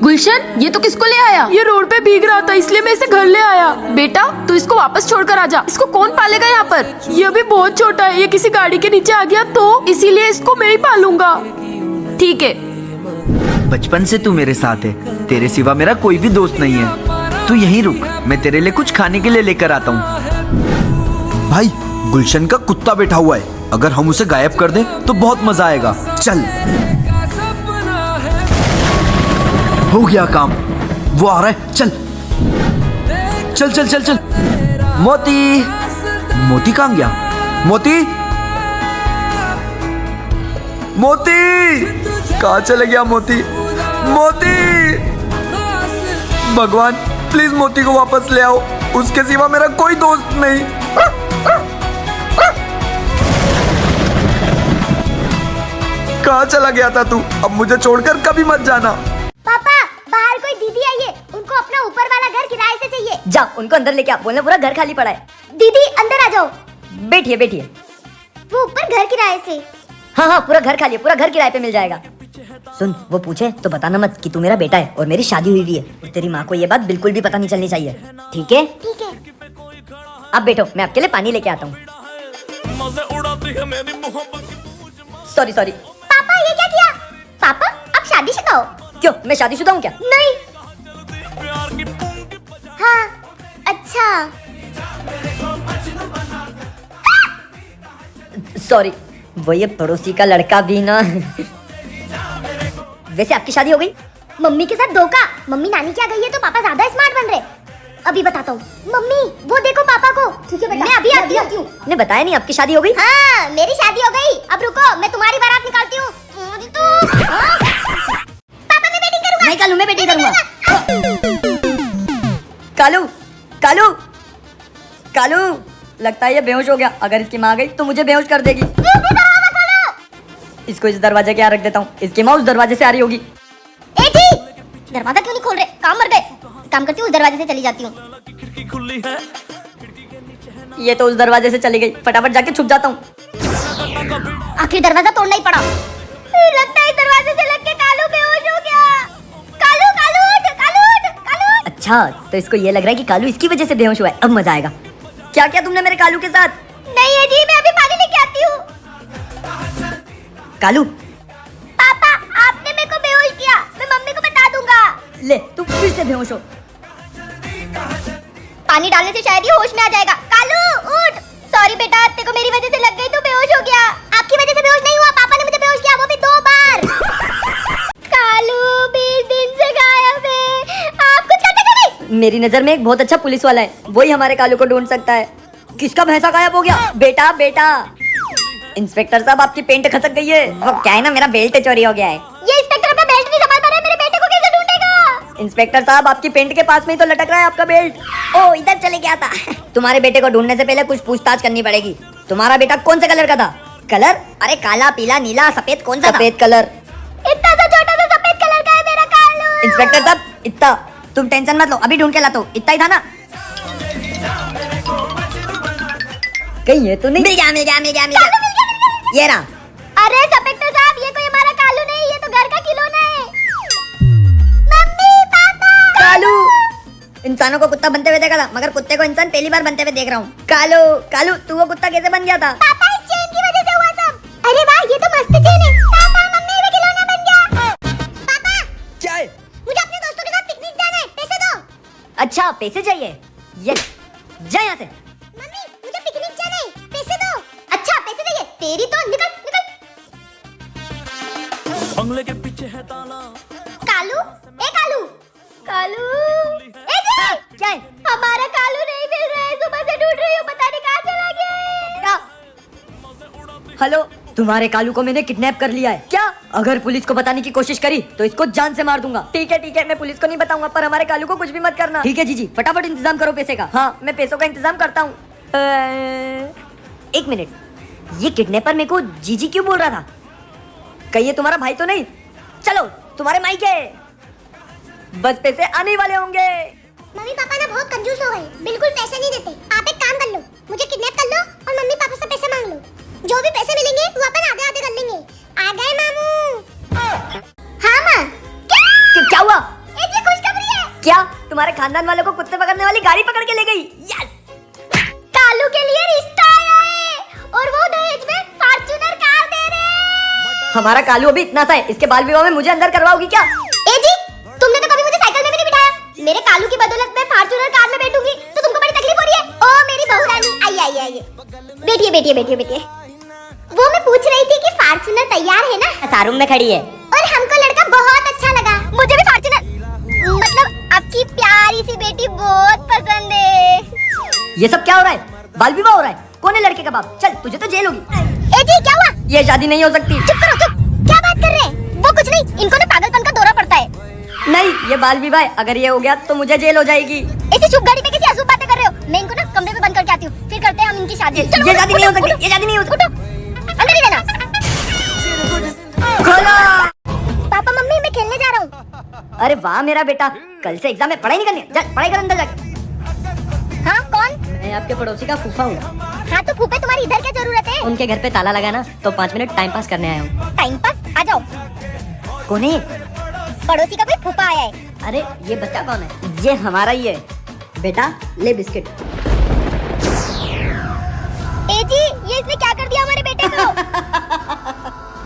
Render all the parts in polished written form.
गुलशन, ये तो किसको ले आया? ये रोड पे भीग रहा था इसलिए मैं इसे घर ले आया। बेटा तू इसको वापस छोड़कर आजा। इसको कौन पालेगा यहाँ पर? ये अभी बहुत छोटा है, ये किसी गाड़ी के नीचे आ गया तो इसीलिए इसको मैं ही पालूंगा। ठीक है। बचपन से तू मेरे साथ है, तेरे सिवा मेरा कोई भी दोस्त नहीं है। तू यहीं रुक, मैं तेरे लिए कुछ खाने के लिए लेकर आता हूँ। भाई गुलशन का कुत्ता बैठा हुआ है, अगर हम उसे गायब कर दें तो बहुत मजा आएगा। चल, हो गया काम, वो आ रहा है। चल चल चल चल चल। मोती, मोती कहाँ गया? मोती, मोती कहाँ चले गया? मोती, मोती, भगवान प्लीज मोती को वापस ले आओ, उसके सिवा मेरा कोई दोस्त नहीं। कहाँ चला गया था तू? अब मुझे छोड़कर कभी मत जाना। पापा, बाहर कोई दीदी आई है, उनको अपना ऊपर वाला घर किराए से चाहिए। जा उनको अंदर लेके आ, बोलना पूरा घर खाली पड़ा है। दीदी अंदर आ जाओ। बैठिए बैठिए। वो ऊपर घर किराए से। हाँ हाँ, पूरा घर खाली है, पूरा घर किराए पे मिल जाएगा। सुन, वो पूछे तो बताना मत कि तू मेरा बेटा है और मेरी शादी हुई है। और तेरी माँ को ये बात बिल्कुल भी पता नहीं चलनी चाहिए, ठीक है? ठीक है। अब बैठो, मैं आपके लिए पानी लेके आता हूँ। Sorry sorry. पापा ये क्या किया? पापा आप शादी शुदा हो? क्यों, मैं शादीशुदा हूँ क्या? नहीं। हाँ, अच्छा। सॉरी, वो ये पड़ोसी का लड़का भी ना। वैसे आपकी शादी हो गई? मम्मी के साथ धोखा। मम्मी नानी क्या गई है तो पापा ज्यादा स्मार्ट बन रहे। अभी बताता हूँ। मम्मी वो देखो पापा को। ठीक है बेटा, मैं अभी आती हूँ। ने बताया नहीं आपकी शादी हो गई? हाँ, मेरी शादी हो गई। अब रुको, मैं तुम्हारी बारात निकालती हूँ। पापा मैं बैटिंग करूँगा। नहीं कालू, मैं बैटिंग करूँगा। कालू, कालू, कालू, लगता है ये बेहोश हो गया। अगर इसकी माँ गई तो मुझे बेहोश कर देगी। इसको इस दरवाजे के यहाँ रख देता हूँ, इसकी माँ उस दरवाजे से आ रही होगी। ए जी, दरवाजा क्यों नहीं खोल रहे? काम मर गए। काम करती हूँ, उस दरवाजे से चली जाती हूँ। ये तो उस दरवाजे से चली गई, फटाफट जाके छुप जाता हूँ। आखिर दरवाजा तोड़ना ही पड़ा। लगता है इस दरवाजे से लग के कालू बेहोश हो गया। कालू, कालू उठ, कालू उठ, कालू उठ। अच्छा, तो इसको ये लग रहा है कि कालू इसकी वजह से बेहोश हुआ है। अब मजा आएगा। क्या किया तुमने मेरे कालू के साथ? नहीं है जी, मैं अभी पानी लेके आती हूँ। कालू, पापा आपने मेरे को बेहोश किया, मैं मम्मी को बता दूंगा। ले तू फिर से बेहोश हो। पानी डालने से शायद ये होश में आ जाएगा। कालू उठ। सॉरी बेटा, तेरे को मेरी वजह से लग गई तो बेहोश हो गया। आपकी वजह से बेहोश नहीं हुआ, पापा ने मुझे बेहोश किया, वो भी 2 बार। कालू 20 दिन से गायब है, आप कुछ करते क्यों नहीं? मेरी नजर में एक बहुत अच्छा पुलिस वाला है, वही हमारे कालू को ढूंढ सकता है। किसका भैंसा गायब हो गया? बेटा बेटा। इंस्पेक्टर साहब आपकी पेंट खसक गई है। वो क्या है ना, मेरा बेल्ट चोरी हो गया है। ये इंस्पेक्टर अपना बेल्ट नहीं संभाल पा रहा है, मेरे बेटे को कैसे ढूंढेगा? इंस्पेक्टर साहब आपकी पेंट के पास में ही तो लटक रहा है आपका बेल्ट। ओ इधर चले गया था। तुम्हारे बेटे को ढूंढने से पहले कुछ पूछताछ करनी पड़ेगी। तुम्हारा बेटा कौन से कलर का था? कलर? अरे काला, पीला, नीला, सफेद, कौन सा? सफेद कलर। इतना सा छोटा सा सफेद कलर का है मेरा कालू। इंस्पेक्टर साहब इतना तुम टेंशन मत लो, अभी ढूंढ के लाता हूँ। इतना ही था ना? कहीं है तो नहीं? मिल गया, मिल गया, मिल गया, मिल गया। ये रहा। अरे इंस्पेक्टर साहब, ये कोई हमारा कालू नहीं, ये तो घर का खिलौना है। Mummy papa. कालू, इंसानों को कुत्ता बनते हुए देखा था, मगर कुत्ते को इंसान पहली बार बनते हुए देख रहा हूँ। कालू, कालू तू वो कुत्ता कैसे बन गया था? पापा इस चेन की वजह से हुआ सब। अरे वाह, ये तो मस्त चेन है। पापा मम्मी वो खिलौना बन गया। पापा क्या है? मुझे अपने दोस्तों के साथ पिकनिक जाना है, पैसे दो। अच्छा पैसे चाहिए? ये जा यहाँ से। मम्मी मुझे पिकनिक जाना है, पैसे दो। अच्छा पैसे चाहिए? तेरी तो निकल निकल। बंगले के पीछे है ताला। कालू, ए कालू, कालू। ए जी, क्या है? हमारा कालू नहीं मिल रहा है, सुबह से ढूंढ रही हूँ, पता नहीं कहाँ चला गया है। हेलो, तुम्हारे कालू को मैंने किडनैप कर लिया है। क्या? अगर पुलिस को बताने की कोशिश करी तो इसको जान से मार दूंगा। ठीक है, मैं पुलिस को नहीं बताऊंगा, पर हमारे कालू को कुछ भी मत करना। ठीक है जीजी, फटाफट इंतजाम करो पैसे का। हाँ मैं पैसों का इंतजाम करता हूँ। एक मिनट, ये किडनैपर मेरे को जीजी क्यों बोल रहा था? कहीं ये तुम्हारा भाई तो नहीं? चलो तुम्हारे माई के बस पैसे आने वाले होंगे। मम्मी पापा ना बहुत कंजूस हो गए, बिल्कुल पैसे नहीं देते। आप एक काम कर लो, मुझे किडनैप कर लो और मम्मी पापा से पैसे मांग लो। जो भी पैसे मिलेंगे वो अपन आधे आधे कर लेंगे। आ गए मामू। हाँ माँ। क्या हुआ? ए क्या तुम्हारे खानदान वालों को कुत्ते पकड़ने वाली गाड़ी पकड़ के ले गई? यस! कालू के लिए रिश्ता आया है और वो दहेज में फॉर्च्यूनर कार दे रहे हैं। हमारा कालू अभी इतना सा है, इसके बाल विवाह में मुझे अंदर करवाओगी क्या? ए जी, तुमने तो कभी मुझे साइकिल में भी नहीं बिठाया। मेरे कालू की बदौलत मैं फॉर्च्यूनर कार में बैठूंगी तो तुमको बड़ी तकलीफ हो रही है। ओ मेरी बहू रानी, आइए। बैठिए। वो मैं पूछ रही थी कि फॉर्च्यूनर तैयार है ना? सारूम में खड़ी है। और हमको लड़का बहुत अच्छा लगा। मुझे भी फॉर्च्यूनर, मतलब आपकी प्यारी सी बेटी बहुत पसंद है। ये सब क्या हो रहा है? बाल विवाह हो रहा है? कौन है लड़के का बाप? चल तुझे तो जेल होगी। ए जी, क्या हुआ? ये शादी नहीं हो सकती। चुप करो, चुप। क्या बात कर रहे हैं? वो कुछ नहीं, इनको ना पागलपन का दौरा पड़ता है। नहीं, ये बाल विवाह है। अगर ये हो गया तो मुझे जेल हो जाएगी। ऐसी चुप गाड़ी में कैसी असूब बातें कर रहे हो? मैं इनको ना कमरे में बंद करके आती हूँ, फिर करते हैं हम इनकी शादी। ये शादी नहीं हो सकती। ये शादी नहीं हो सकती। अंदर ही रहना। खोलो। पापा मम्मी, मैं खेलने जा रहा हूँ। अरे वाह मेरा बेटा, कल से एग्जाम है, पढ़ाई नहीं करनी। जा पढ़ाई कर अंदर जाके। हाँ, कौन? मैं आपके पड़ोसी का फूफा हूँ। हाँ तो फूफे, तुम्हारी इधर क्या जरूरत है? उनके घर पे ताला लगा ना, तो 5 मिनट टाइम पास करने आया हूँ। Time pass? आ जाओ। कौन है? पड़ोसी का कोई फूफा आया है। अरे ये बच्चा कौन है? ये हमारा ही है। बेटा ले बिस्किट। ए जी, ये इसने क्या कर दिया हमारे बेटे को?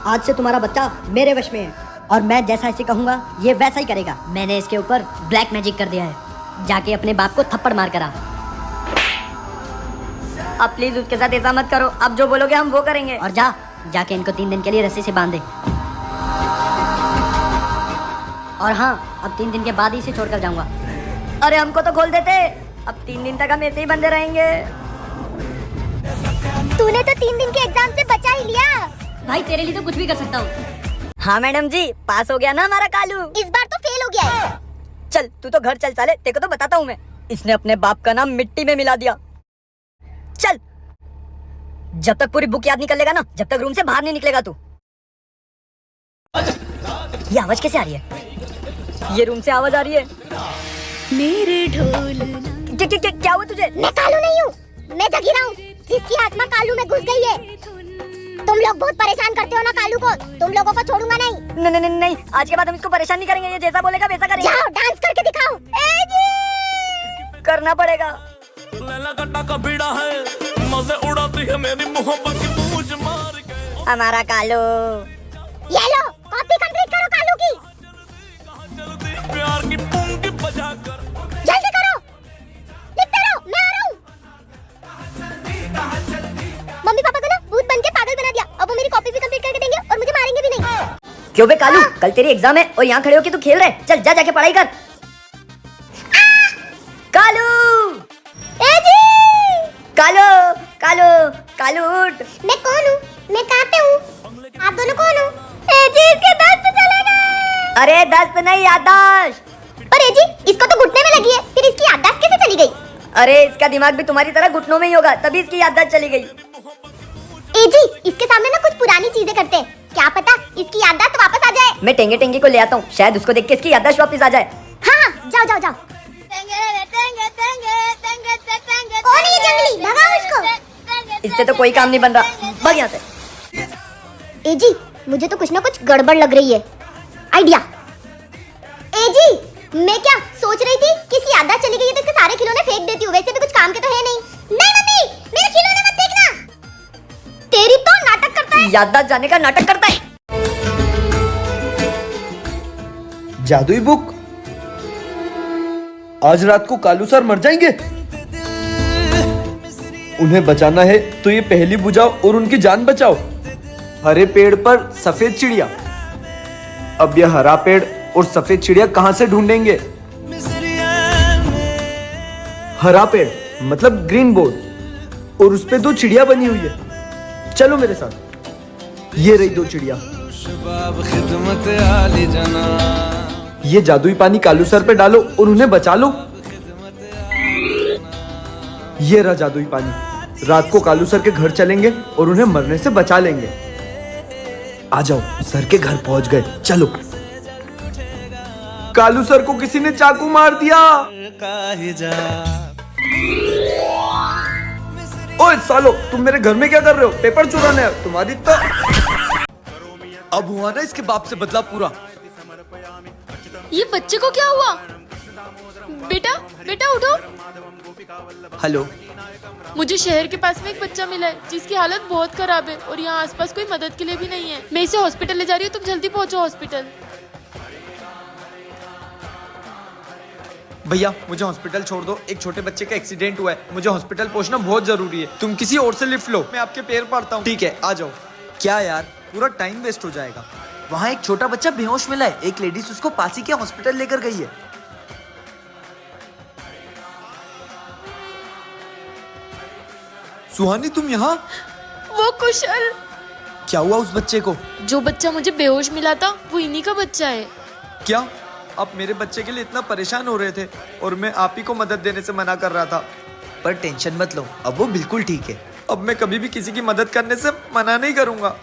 आज से तुम्हारा बच्चा मेरे वश में है और मैं जैसा इसे कहूँगा ये वैसा ही करेगा। मैंने इसके ऊपर ब्लैक मैजिक कर दिया है। जाके अपने बाप को थप्पड़ मार कर आ। अब प्लीज उसके साथ ऐसा मत करो। अब जो बोलोगे हम वो करेंगे। और जाके इनको 3 दिन के लिए रस्सी से बांध दे। और हाँ, अब 3 दिन के बाद ही इसे छोड़कर जाऊंगा। अरे हमको तो खोल देते। अब 3 दिन तक हम ऐसे ही बंधे रहेंगे। तूने तो 3 दिन के एग्जाम से बचा ही लिया। भाई तेरे लिए तो कुछ भी कर सकता हूँ। हाँ मैडम जी, पास हो गया ना हमारा कालू। इस बार तो फेल हो गया है। चल तू तो घर चल साले, तेरे को तो बताता हूँ मैं। इसने अपने बाप का नाम मिट्टी में मिला दिया। चल, जब तक पूरी बुक याद नहीं कर लेगा ना, जब तक रूम से बाहर नहीं निकलेगा तू। ये आवाज कैसे आ रही है? ये रूम से आवाज आ रही है। मेरे ढोल क्या हुआ तुझे? मैं कालू नहीं हूँ, मैं जगीरा हूँ, जिसकी आत्मा कालू में घुस गई है। तुम लोग बहुत परेशान करते हो ना कालू को, तुम लोगों को छोड़ूंगा नहीं। नहीं, आज के बाद हम इसको परेशान नहीं करेंगे। ये जैसा बोलेगा वैसा करेंगे। जाओ डांस करके दिखाओ। ए जी! करना पड़ेगा। लैला कट्टा का बीड़ा है, मजे उड़ाती है मेरी मोहब्बत की पूंछ मार के। हमारा कालू। ये लो, कॉपी कंप्लीट करो कालू की। जल्दी प्यार की पुंगी बजा कर। जल्दी करो, लिखते रहो, मैं आ रहा हूँ। मम्मी पापा को ना भूत बन के पागल बना दिया। अब वो मेरी कॉपी भी कंप्लीट करके देंगे और मुझे मारेंगे भी नहीं। क्यों बे कालू, कल तेरी एग्जाम है और यहाँ खड़े होके तू खेल रहे? चल जाके पढ़ाई कर। कालू! ए जी! कालू उठ। मैं कौन हूँ? मैं कहाँ पे हूँ? आप दोनों कौन हो? ए जी, इसके दस्त चले गए। अरे दस्त नहीं, याददाश्त। पर ए जी, इसको तो घुटने में लगी है, फिर इसकी याददाश्त कैसे चली गई? अरे इसका दिमाग भी तुम्हारी तरह घुटनों में ही होगा, तभी इसकी याददाश्त चली गई। ए जी, इसके सामने ना कुछ पुरानी चीजें करते हैं, क्या पता इसकी याददाश्त वापस आ जाए। मैं टेंगे को ले आता हूँ, शायद उसको देख के इसकी याददाश्त वापस आ जाए। हाँ, जाओ। कौन है ये जंगली? भगाओ इसको। इससे तो कोई काम नहीं बन रहा, भाग यहाँ से। ए जी, मुझे तो कुछ ना कुछ गड़बड़ लग रही है। आइडिया। ए जी, मैं क्या सोच रही थी कि इसकी याददाश्त चली गई है तो इसके सारे खिलौने फेंक देती हूँ, वैसे भी कुछ काम के तो है नहीं। नहीं मम्मी, मेरे खिलौने मत फेंकना। तेरी तो नाटक करता है। याददाश्त जाने का नाटक करता है। जादुई बुक। आज रात को कालू सर मर जाएंगे। उन्हें बचाना है तो ये पहेली बुझाओ और उनकी जान बचाओ। हरे पेड़ पर सफेद चिड़िया। अब यह हरा पेड़ और सफेद चिड़िया कहां से ढूंढेंगे? हरा पेड़ मतलब ग्रीन बोर्ड, और उस पे 2 चिड़िया बनी हुई है। चलो मेरे साथ। ये रही 2 चिड़िया। ये जादुई पानी कालू सर पे डालो और उन्हें बचा लो। ये रहा जादुई पानी। रात को कालू सर के घर चलेंगे और उन्हें मरने से बचा लेंगे। आ जाओ, सर के घर पहुंच गए। चलो। कालू सर को किसी ने चाकू मार दिया। ओए सालो, तुम मेरे घर में क्या कर रहे हो? पेपर चुराने है तुम्हारी तो। अब हुआ ना इसके बाप से बदला पूरा। ये बच्चे को क्या हुआ? बेटा बेटा उठो। हेलो। मुझे शहर के पास में एक बच्चा मिला है जिसकी हालत बहुत खराब है और यहाँ आसपास कोई मदद के लिए भी नहीं है। मैं इसे हॉस्पिटल ले जा रही हूँ, तुम जल्दी पहुँचो हॉस्पिटल। भैया मुझे हॉस्पिटल छोड़ दो, एक छोटे बच्चे का एक्सीडेंट हुआ है, मुझे हॉस्पिटल पहुंचना बहुत जरूरी है। तुम किसी और से लिफ्ट लो, मैं आपके पैर पड़ता हूँ। ठीक है आ जाओ। क्या यार पूरा टाइम वेस्ट हो जाएगा। वहाँ एक छोटा बच्चा बेहोश मिला है, एक लेडीज उसको पास ही के हॉस्पिटल लेकर गई है। सुहानी तुम यहाँ? वो कुशल। क्या हुआ उस बच्चे को? जो बच्चा मुझे बेहोश मिला था वो इन्हीं का बच्चा है। क्या आप मेरे बच्चे के लिए इतना परेशान हो रहे थे और मैं आप ही को मदद देने से मना कर रहा था। पर टेंशन मत लो, अब वो बिल्कुल ठीक है। अब मैं कभी भी किसी की मदद करने से मना नहीं करूंगा।